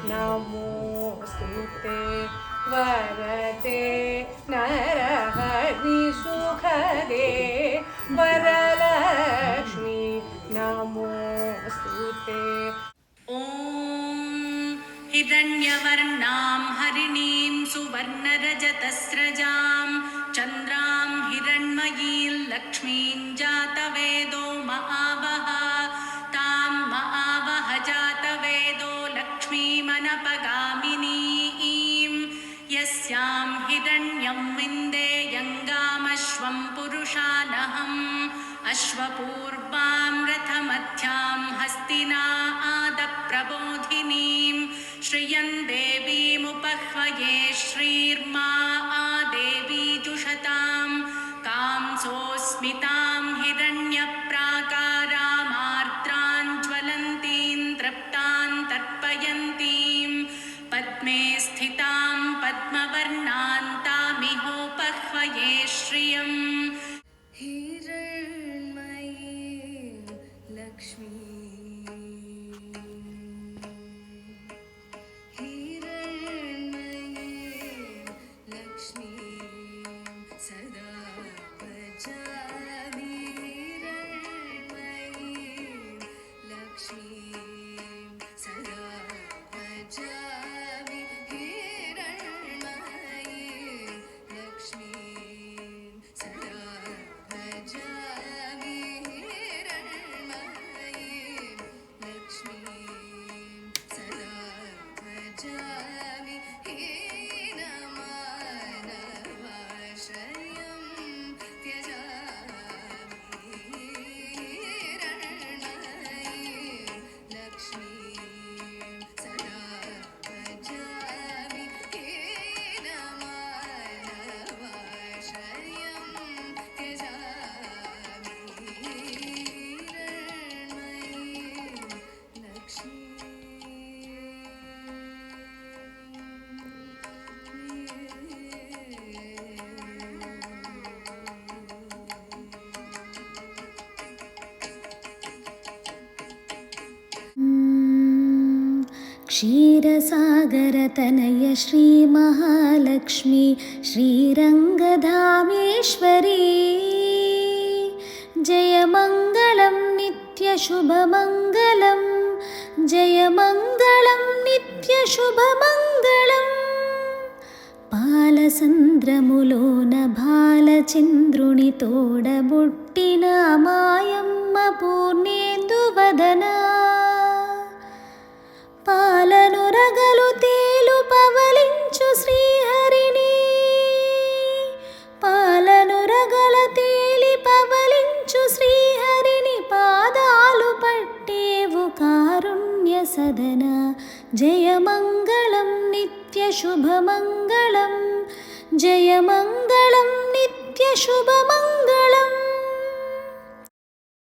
नमोऽस्तुते वरते नरहरिसुखदे वरलक्ष्मी नमोऽस्तुते। ॐ हिरण्यवर्णां हरिणीं सुवर्णरजतस्रजां चन्द्रां हिरण्मयीं लक्ष्मीं जातवेदो महावः तां महावः जातवेदो लक्ष्मीमनपगामिनीं यस्यां हिरण्यं विन्देयङ्गामश्वं पुरुषानहम् अश्वपूर्वां रथमध्यां हस्तिना आदप्रबोधिनीं श्रियं देवीमुपह्वये श्रीर्मा आदेवी जुषतां कांसोऽस्मितां हिरण्यप्राकारामार्द्रां ज्वलन्तीं तृप्तां तर्पयन्तीं पद्मे स्थितां पद्मवर्णां तामिहोपह्वये श्रियम् क्षीरसागरतनय श्रीमहालक्ष्मी श्रीरङ्गधामेश्वरी जयमङ्गलं नित्यशुभमङ्गलं जयमङ्गलं नित्यशुभमङ्गलम् पालसन्द्रमुलोन भालचन्द्रुनि तोडबुट्टिन मायम्म पूर्णेन्दुवदना పాలనురగలు తేలు పవలించు శ్రీహరిని పాలనురగల తేలి పవలించు శ్రీహరిని పాదాలు పట్టేవు కారుణ్య సదన జయమంగళం నిత్య శుభమంగళం జయమంగళం నిత్య శుభమంగళం.